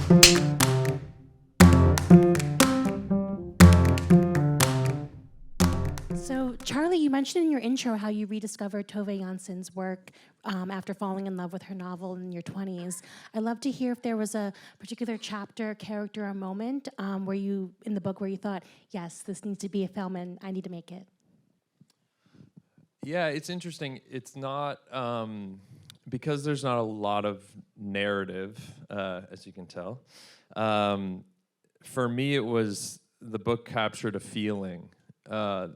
So, Charlie, you mentioned in your intro how you rediscovered Tove Jansson's work after falling in love with her novel in your 20s. I'd love to hear if there was a particular chapter, character, or moment where you, in the book, where you thought, yes, this needs to be a film and I need to make it. Yeah, it's interesting. It's not, because there's not a lot of narrative, as you can tell. For me, it was, the book captured a feeling that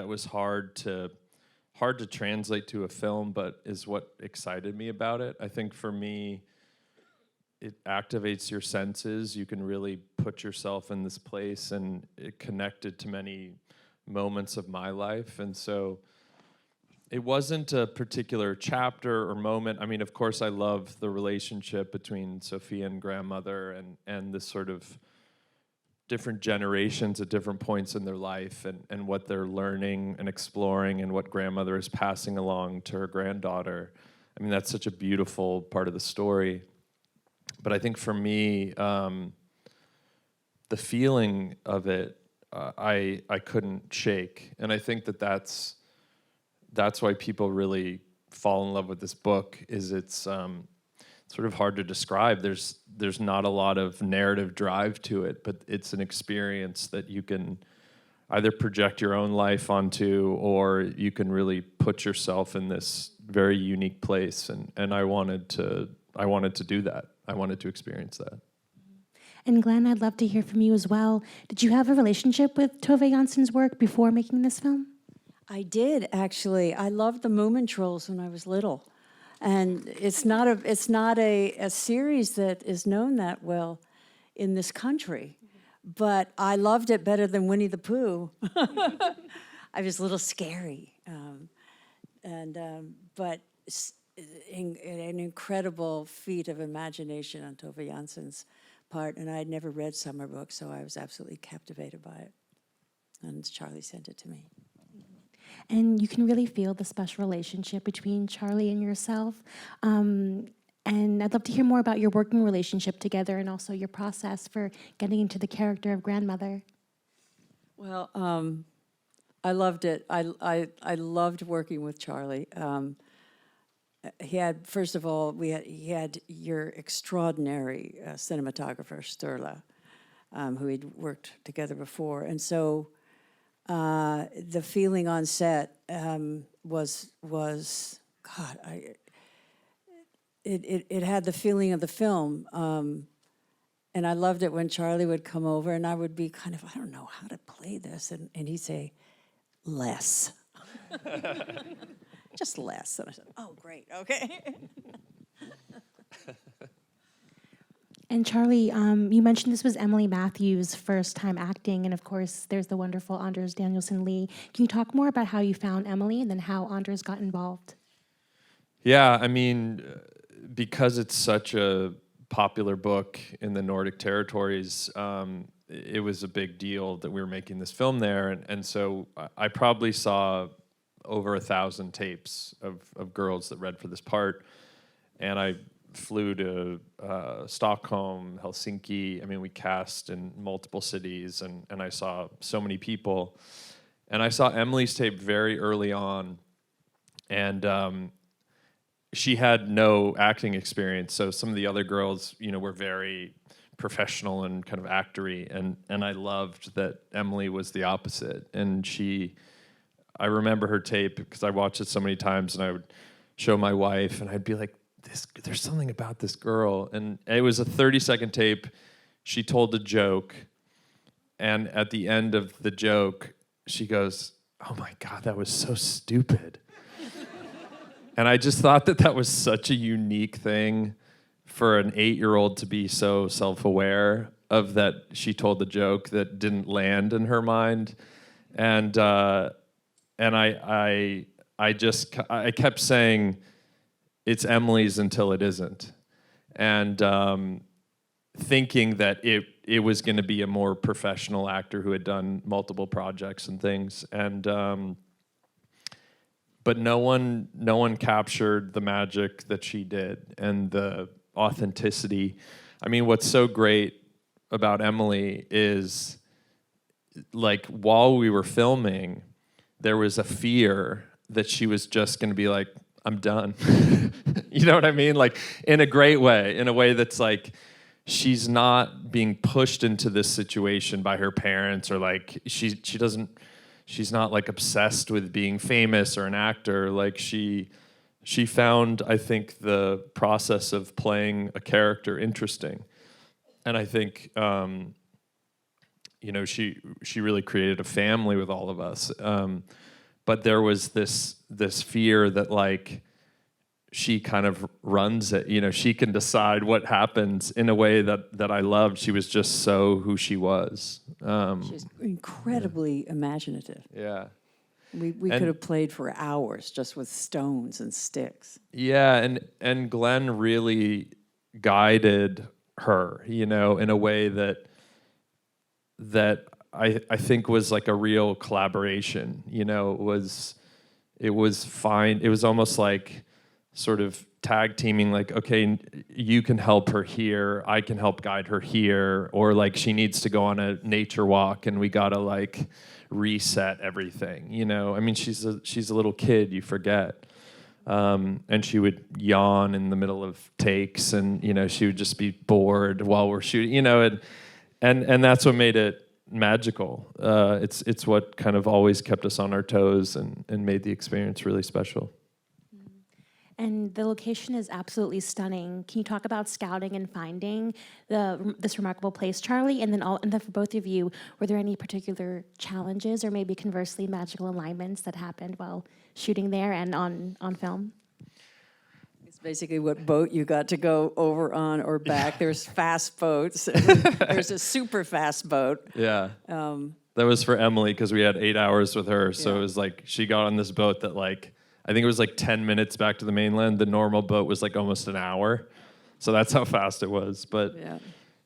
was hard to translate to a film, but is what excited me about it. I think for me, it activates your senses. You can really put yourself in this place, and it connected to many moments of my life. And so it wasn't a particular chapter or moment. I mean, of course, I love the relationship between Sophia and grandmother, and this sort of different generations at different points in their life, and what they're learning and exploring, and what grandmother is passing along to her granddaughter. I mean, that's such a beautiful part of the story. But I think for me, the feeling of it, I couldn't shake. And I think that's why people really fall in love with this book, is it's sort of hard to describe. There's not a lot of narrative drive to it, but it's an experience that you can either project your own life onto, or you can really put yourself in this very unique place. And I wanted to do that. I wanted to experience that. And Glenn, I'd love to hear from you as well. Did you have a relationship with Tove Jansson's work before making this film? I did, actually. I loved the Moomin Trolls when I was little. And it's not a series that is known that well in this country. But I loved it better than Winnie the Pooh. I was a little scary. But an incredible feat of imagination on Tove Jansson's part. And I had never read Summer Book, so I was absolutely captivated by it. And Charlie sent it to me. And you can really feel the special relationship between Charlie and yourself. And I'd love to hear more about your working relationship together, and also your process for getting into the character of grandmother. Well, I loved it. I loved working with Charlie. He had, first of all, he had your extraordinary cinematographer, Sturla, who he'd worked together before. And so the feeling on set was God. It had the feeling of the film, and I loved it when Charlie would come over, and I would be kind of, I don't know how to play this, and he'd say, less, just less, and I said, oh, great, okay. And Charlie, you mentioned this was Emily Matthews' first time acting, and of course, there's the wonderful Anders Danielson Lee. Can you talk more about how you found Emily, and then how Anders got involved? Yeah, I mean, because it's such a popular book in the Nordic territories, it was a big deal that we were making this film there, and so I probably saw over 1,000 tapes of girls that read for this part, and I flew to Stockholm, Helsinki. I mean, we cast in multiple cities, and I saw so many people. And I saw Emily's tape very early on, and she had no acting experience. So some of the other girls, were very professional and kind of actory, and I loved that Emily was the opposite. And I remember her tape because I watched it so many times, and I would show my wife, and I'd be like, there's something about this girl. And it was a 30-second tape. She told a joke, and at the end of the joke, she goes, oh my God, that was so stupid. And I just thought that was such a unique thing for an 8-year-old to be so self-aware of, that she told the joke that didn't land in her mind. And I kept saying, it's Emily's until it isn't. And thinking that it was going to be a more professional actor who had done multiple projects and things. And but no one captured the magic that she did, and the authenticity. I mean, what's so great about Emily is, like, while we were filming, there was a fear that she was just going to be like, I'm done. You know what I mean? Like, in a great way, in a way that's like, she's not being pushed into this situation by her parents, or like, she's not like obsessed with being famous or an actor. Like, she found, I think, the process of playing a character interesting. And I think, she really created a family with all of us. But there was this fear that, like, she kind of runs it. She can decide what happens in a way that I loved. She was just so who she was. She's incredibly imaginative. Yeah. We could have played for hours just with stones and sticks. Yeah, and Glenn really guided her, in a way that I think was like a real collaboration. It was fine. It was almost like sort of tag teaming, like, okay, you can help her here, I can help guide her here, or like she needs to go on a nature walk and we gotta like reset everything. I mean, she's a little kid, you forget. And she would yawn in the middle of takes, and she would just be bored while we're shooting, and that's what made it magical. It's what kind of always kept us on our toes and made the experience really special. And the location is absolutely stunning. Can you talk about scouting and finding this remarkable place, Charlie? And then for both of you, were there any particular challenges or maybe conversely magical alignments that happened while shooting there and on film? It's basically what boat you got to go over on or back. There's fast boats. There's a super fast boat. Yeah. That was for Emily because we had 8 hours with her. So it was like she got on this boat that, like, I think it was like 10 minutes back to the mainland. The normal boat was like almost an hour. So that's how fast it was. But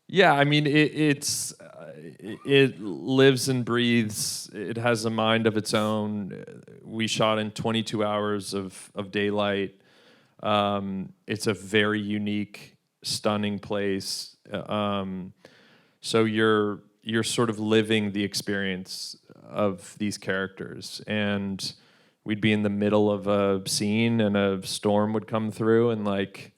yeah, I mean, it lives and breathes. It has a mind of its own. We shot in 22 hours of daylight. It's a very unique, stunning place. So you're sort of living the experience of these characters. And we'd be in the middle of a scene and a storm would come through and like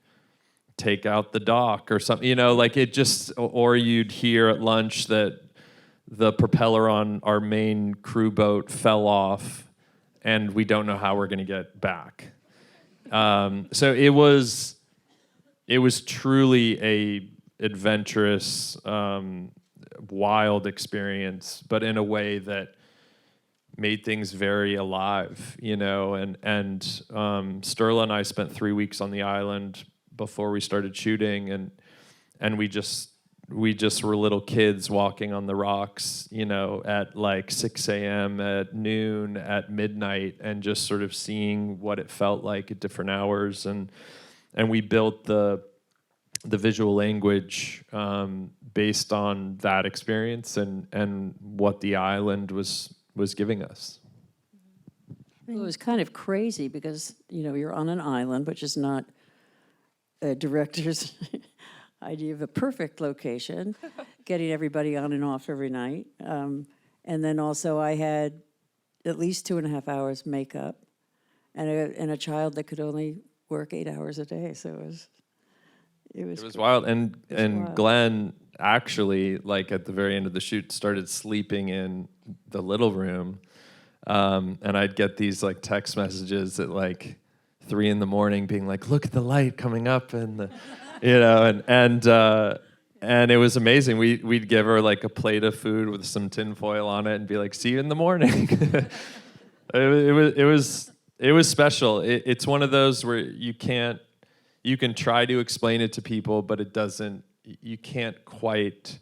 take out the dock or something, like it just, or you'd hear at lunch that the propeller on our main crew boat fell off and we don't know how we're going to get back. So it was truly a adventurous, wild experience, but in a way that made things very alive, and Sterla and I spent 3 weeks on the island before we started shooting, and we just were little kids walking on the rocks, at like 6 a.m., at noon, at midnight, and just sort of seeing what it felt like at different hours, and we built the visual language based on that experience and what the island was giving us. It was kind of crazy because, you're on an island, which is not a director's idea of a perfect location, getting everybody on and off every night. And then also I had at least 2.5 hours makeup and a child that could only work 8 hours a day. So it was wild. And wild. Glenn actually, like at the very end of the shoot, started sleeping in the little room, and I'd get these like text messages at like 3 a.m. being like, "Look at the light coming up," and and it was amazing. We'd give her like a plate of food with some tinfoil on it and be like, "See you in the morning." It was special. It's one of those where you can try to explain it to people, but you can't quite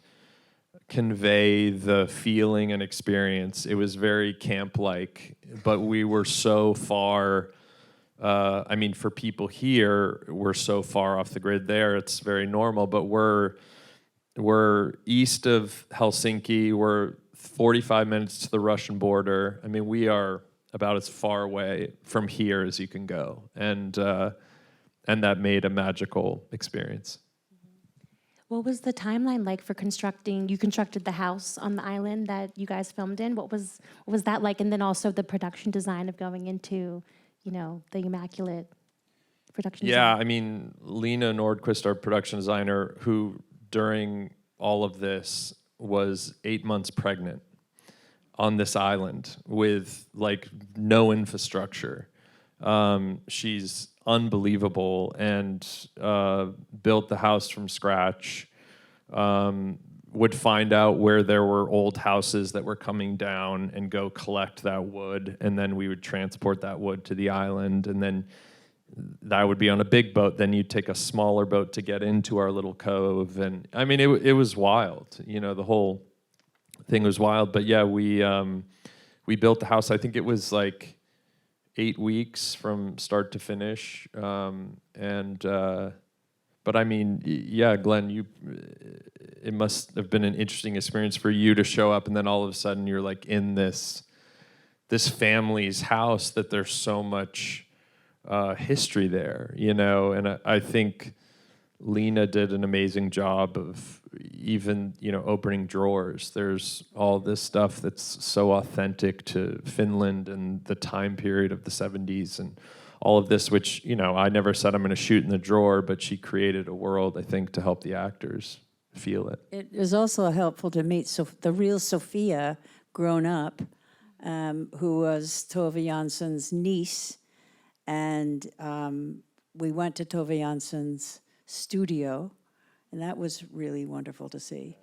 convey the feeling and experience. It was very camp-like, but we were so far, for people here, we're so far off the grid there, it's very normal, but we're east of Helsinki, we're 45 minutes to the Russian border. I mean, we are about as far away from here as you can go, and that made a magical experience. What was the timeline like for constructing? You constructed the house on the island that you guys filmed in. What was that like? And then also the production design of going into, the immaculate production Yeah, design. I mean, Lena Nordquist, our production designer, who during all of this was 8 months pregnant on this island with like no infrastructure. She's unbelievable and built the house from scratch. Would find out where there were old houses that were coming down and go collect that wood, and then we would transport that wood to the island, and then that would be on a big boat. Then you'd take a smaller boat to get into our little cove, and I mean, it was wild. The whole thing was wild. But yeah, we built the house. I think it was like 8 weeks from start to finish, but I mean, yeah, Glenn, it must have been an interesting experience for you to show up, and then all of a sudden you're like in this family's house that there's so much history there, and I think Lena did an amazing job of even, opening drawers. There's all this stuff that's so authentic to Finland and the time period of the 70s and all of this, which, I never said I'm going to shoot in the drawer, but she created a world, I think, to help the actors feel it. It was also helpful to meet the real Sophia grown up, who was Tove Jansson's niece. And we went to Tove Jansson's studio, and that was really wonderful to see.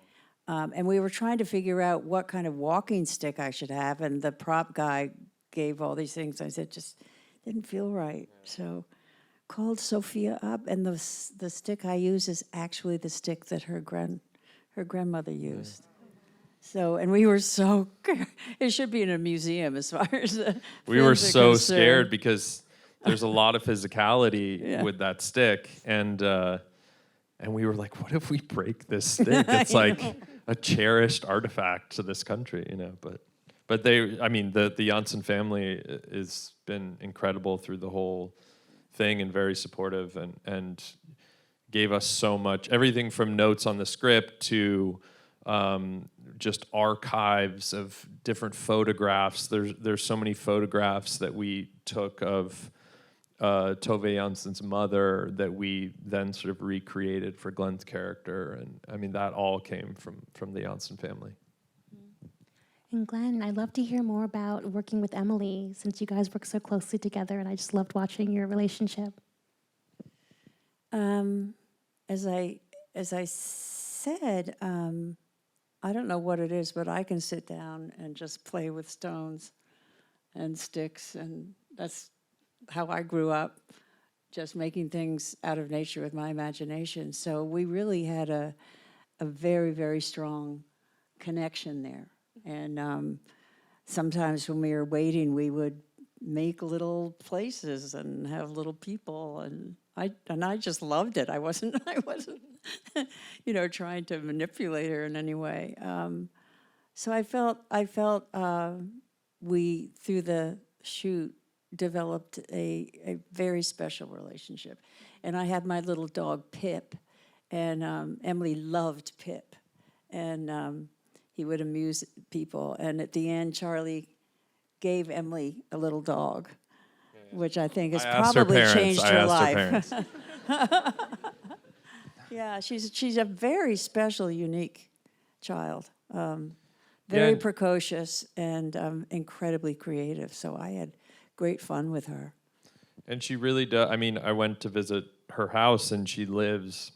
And we were trying to figure out what kind of walking stick I should have, and the prop guy gave all these things. I said, just didn't feel right. So called Sophia up, and the stick I use is actually the stick that her grandmother used. So, and we were so, it should be in a museum as far as we were so concerned. scared because there's a lot of physicality with that stick, and we were like, what if we break this stick? It's like a cherished artifact to this country, But the Janssen family has been incredible through the whole thing and very supportive and gave us so much, everything from notes on the script to just archives of different photographs. There's so many photographs that we took of Tove Jansson's mother that we then sort of recreated for Glenn's character, and I mean that all came from the Janssen family. And Glenn, I'd love to hear more about working with Emily, since you guys work so closely together, and I just loved watching your relationship. As I said, I don't know what it is, but I can sit down and just play with stones and sticks, and that's how I grew up, just making things out of nature with my imagination. So we really had a very, very strong connection there. And sometimes when we were waiting, we would make little places and have little people, and I just loved it. I wasn't trying to manipulate her in any way. So I felt we, through the shoot, developed a very special relationship. And I had my little dog Pip, and Emily loved Pip, and he would amuse people. And at the end, Charlie gave Emily a little dog, which I think has probably changed her life. Yeah, she's a very special, unique child. Very precocious and incredibly creative. So I had great fun with her. And she really does. I mean, I went to visit her house, and she lives,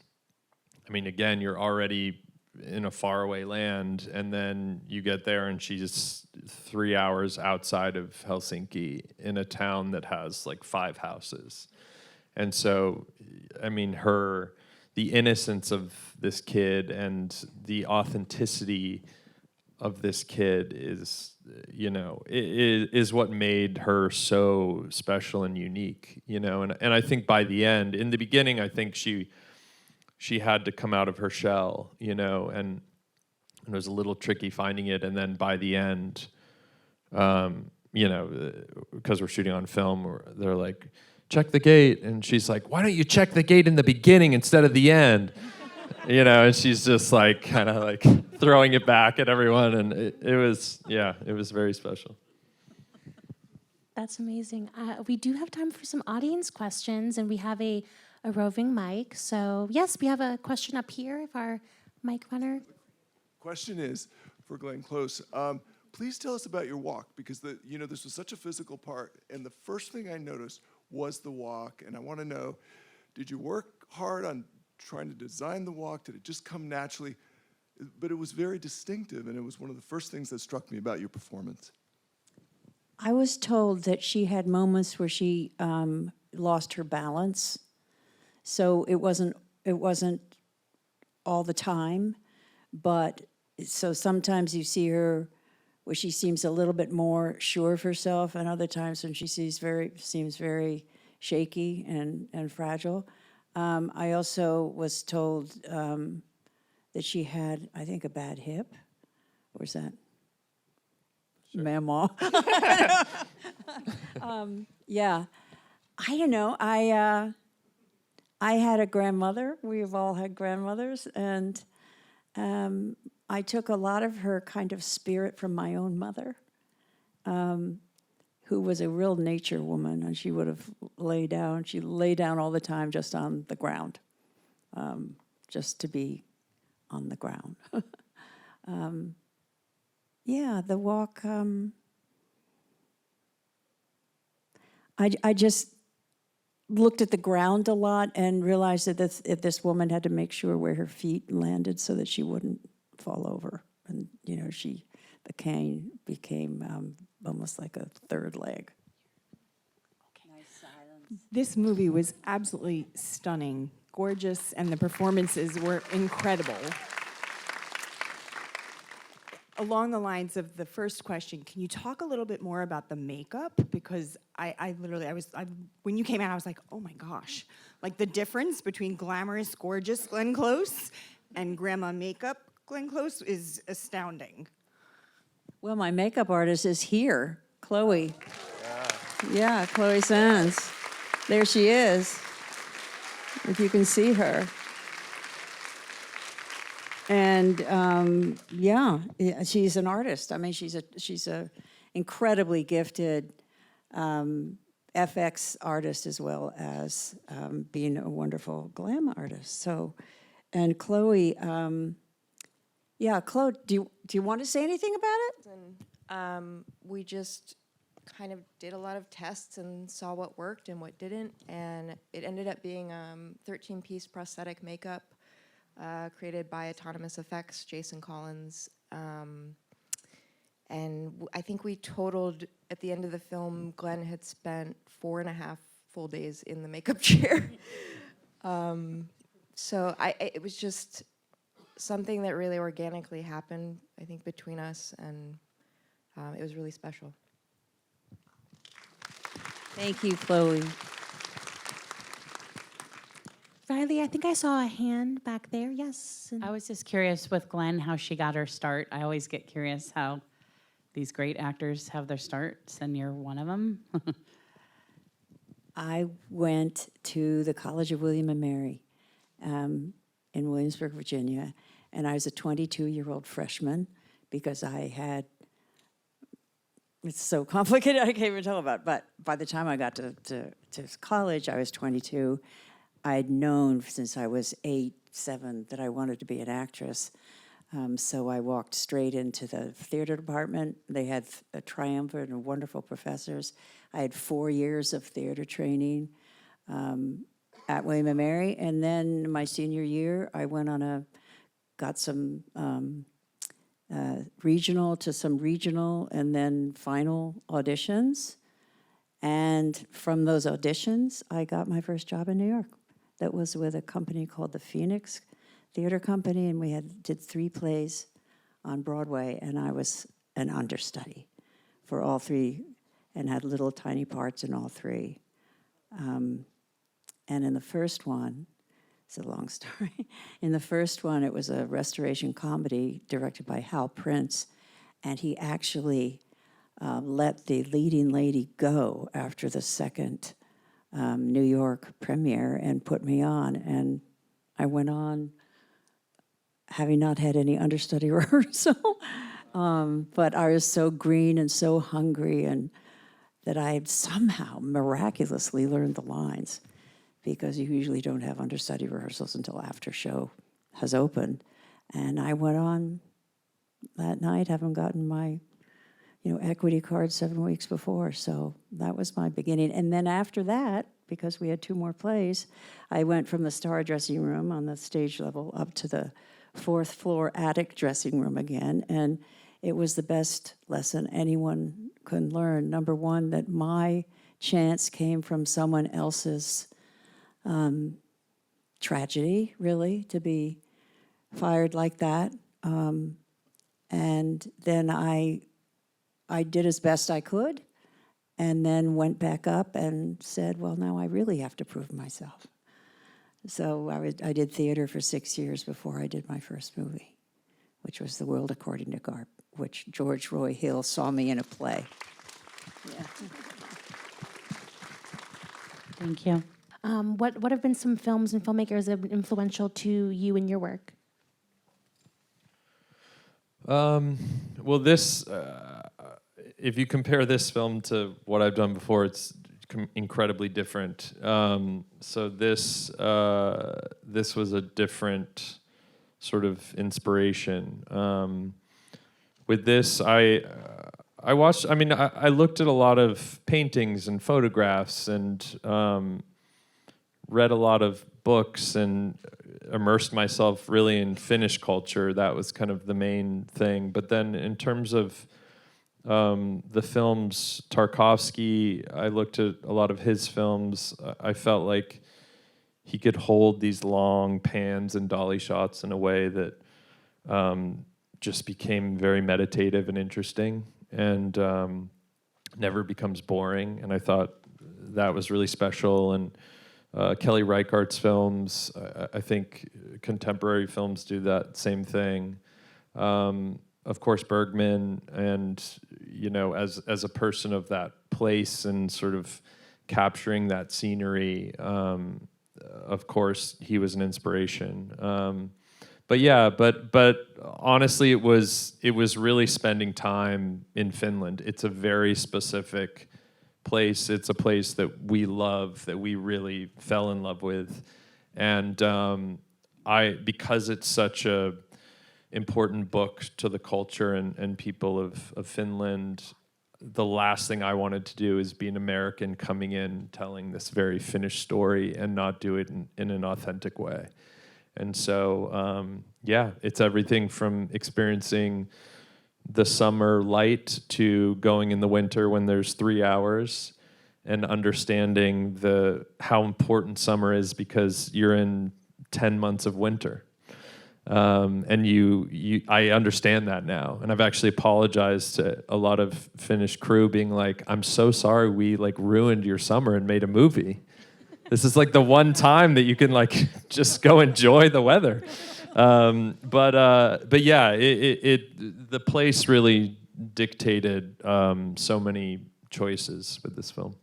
I mean, again, you're already in a faraway land, and then you get there, and she's 3 hours outside of Helsinki in a town that has like 5 houses. And so, I mean, the innocence of this kid and the authenticity of this kid is, is what made her so special and unique, and I think by the end, in the beginning, I think she had to come out of her shell, and it was a little tricky finding it. And then by the end, because we're shooting on film, they're like, check the gate. And she's like, why don't you check the gate in the beginning instead of the end? you know, and she's just like kind of like throwing it back at everyone, and it was very special. That's amazing. We do have time for some audience questions, and we have a roving mic. So yes, we have a question up here. If our mic runner. Question is for Glenn Close. Please tell us about your walk, because this was such a physical part, and the first thing I noticed was the walk, and I want to know, did you work hard on trying to design the walk? Did it just come naturally? But it was very distinctive, and it was one of the first things that struck me about your performance. I was told that she had moments where she lost her balance, so it wasn't all the time, but so sometimes you see her where she seems a little bit more sure of herself, and other times when she seems very shaky and fragile. I also was told that she had, I think, a bad hip. Where's that? Sure. Mama. Yeah. I don't know. I had a grandmother. We've all had grandmothers, and I took a lot of her kind of spirit from my own mother, who was a real nature woman, and she would have laid down. She lay down all the time just on the ground, just to be on the ground. Yeah, the walk, I just looked at the ground a lot and realized that this woman had to make sure where her feet landed so that she wouldn't fall over. And, the cane became almost like a third leg. Nice silence. This movie was absolutely stunning, gorgeous, and the performances were incredible. Along the lines of the first question, can you talk a little bit more about the makeup? Because when you came out, I was like, oh my gosh. Like the difference between glamorous, gorgeous Glenn Close and grandma makeup Glenn Close is astounding. Well, my makeup artist is here, Chloe. Yeah, Chloe Sands. There she is, if you can see her. And she's an artist. I mean, she's a incredibly gifted FX artist as well as being a wonderful glam artist. So, and Chloe, Chloe, do you want to say anything about it? We just kind of did a lot of tests and saw what worked and what didn't, and it ended up being 13-piece prosthetic makeup. Created by Autonomous Effects, Jason Collins. And I think we totaled, at the end of the film, Glenn had spent 4.5 full days in the makeup chair. So it was just something that really organically happened, I think, between us, and it was really special. Thank you, Chloe. Riley, I think I saw a hand back there. Yes. I was just curious with Glenn how she got her start. I always get curious how these great actors have their starts, and you're one of them. I went to the College of William and Mary in Williamsburg, Virginia, and I was a 22-year-old freshman because it's so complicated I can't even tell about it, but by the time I got to college, I was 22. I'd known since I was 8, 7 that I wanted to be an actress. So I walked straight into the theater department. They had a triumvirate of wonderful professors. I had 4 years of theater training at William & Mary. And then my senior year, I went got some regional to some regional and then final auditions. And from those auditions, I got my first job in New York. That was with a company called the Phoenix Theater Company, and we did 3 plays on Broadway, and I was an understudy for all 3 and had little tiny parts in all 3. And in the first one, it's a long story. In the first one, it was a restoration comedy directed by Hal Prince, and he actually let the leading lady go after the second New York premiere and put me on, and I went on having not had any understudy rehearsal. But I was so green and so hungry, and that I had somehow miraculously learned the lines, because you usually don't have understudy rehearsals until after show has opened. And I went on that night, having gotten my equity card 7 weeks before. So that was my beginning. And then after that, because we had 2 more plays, I went from the star dressing room on the stage level up to the 4th floor attic dressing room again. And it was the best lesson anyone could learn. Number one, that my chance came from someone else's tragedy, really, to be fired like that. And then I did as best I could, and then went back up and said, well, now I really have to prove myself. So I did theater for 6 years before I did my first movie, which was The World According to Garp, which George Roy Hill saw me in a play. Yeah. Thank you. What have been some films and filmmakers that have been influential to you in your work? Well, this, if you compare this film to what I've done before, it's incredibly different. So this was a different sort of inspiration. With this, I watched. I mean, I looked at a lot of paintings and photographs, and read a lot of books, and immersed myself really in Finnish culture. That was kind of the main thing. But then in terms of the films, Tarkovsky, I looked at a lot of his films. I felt like he could hold these long pans and dolly shots in a way that just became very meditative and interesting, and never becomes boring. And I thought that was really special. And Kelly Reichardt's films, I think contemporary films do that same thing. Of course, Bergman, and as a person of that place and sort of capturing that scenery, of course, he was an inspiration. But honestly, it was really spending time in Finland. It's a very specific place. It's a place that we love, that we really fell in love with, and because it's such a important book to the culture and people of Finland, the last thing I wanted to do is be an American coming in telling this very Finnish story and not do it in an authentic way. And so, it's everything from experiencing the summer light to going in the winter when there's 3 hours, and understanding how important summer is because you're in 10 months of winter. And I understand that now. And I've actually apologized to a lot of Finnish crew, being like, I'm so sorry we ruined your summer and made a movie. This is the one time that you can just go enjoy the weather. But yeah, the place really dictated so many choices with this film.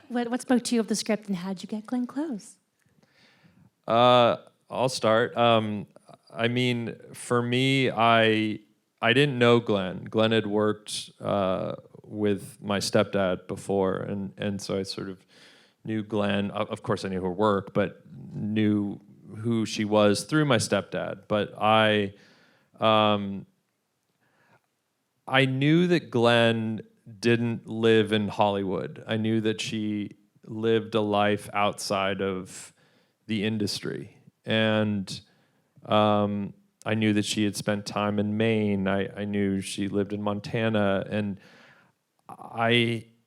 What spoke to you of the script, and how'd you get Glenn Close? I'll start. I mean, for me, I didn't know Glenn. Glenn had worked with my stepdad before, and so I sort of knew Glenn. Of course, I knew her work, but knew who she was through my stepdad. But I knew that Glenn didn't live in Hollywood. I knew that she lived a life outside of the industry. And I knew that she had spent time in Maine. I knew she lived in Montana. And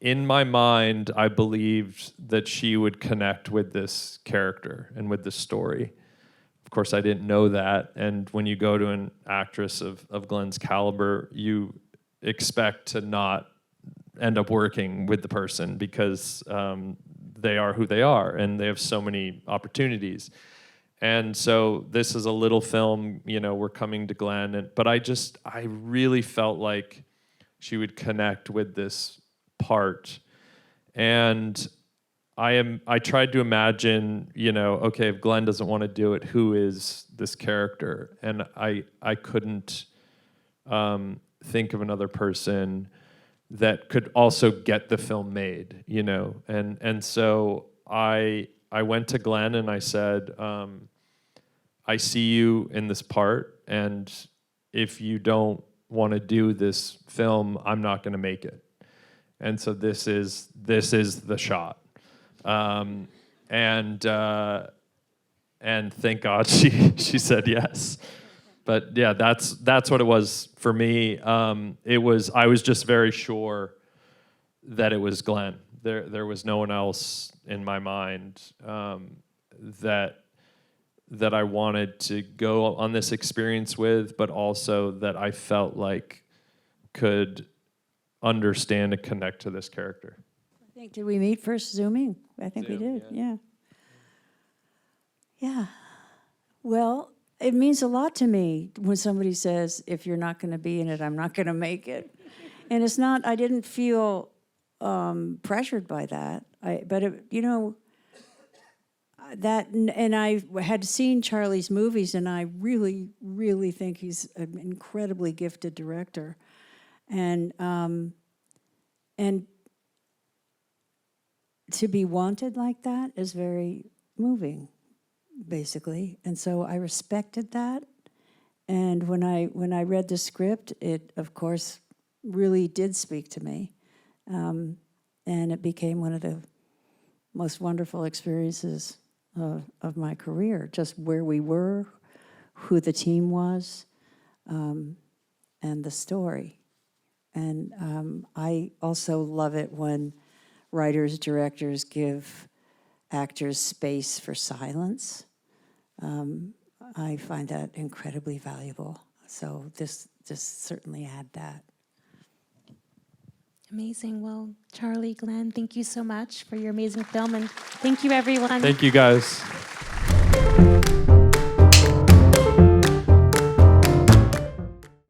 in my mind, I believed that she would connect with this character and with this story. Of course, I didn't know that. And when you go to an actress of Glenn's caliber, you expect to not end up working with the person because they are who they are, and they have so many opportunities. And so this is a little film, we're coming to Glenn, but I really felt like she would connect with this part. And I tried to imagine, okay, if Glenn doesn't want to do it, who is this character? And I couldn't think of another person that could also get the film made, And so I went to Glenn and I said, I see you in this part, and if you don't want to do this film, I'm not going to make it. And so this is the shot. And thank God she said yes. But yeah, that's what it was for me. I was just very sure that it was Glenn. There was no one else in my mind that I wanted to go on this experience with, but also that I felt like could understand and connect to this character. I think, did we meet first Zooming? I think we Zoom, did, yeah. Yeah. Well, it means a lot to me when somebody says, if you're not going to be in it, I'm not going to make it. And it's not, I didn't feel pressured by that. But that, and I had seen Charlie's movies, and I really, really think he's an incredibly gifted director. And to be wanted like that is very moving, basically. And so I respected that. And when I read the script, it, of course, really did speak to me. And it became one of the most wonderful experiences of my career, just where we were, who the team was, and the story. And I also love it when writers, directors give actors space for silence. I find that incredibly valuable. So this certainly had that. Amazing. Well, Charlie, Glenn, thank you so much for your amazing film, and thank you, everyone. Thank you, guys.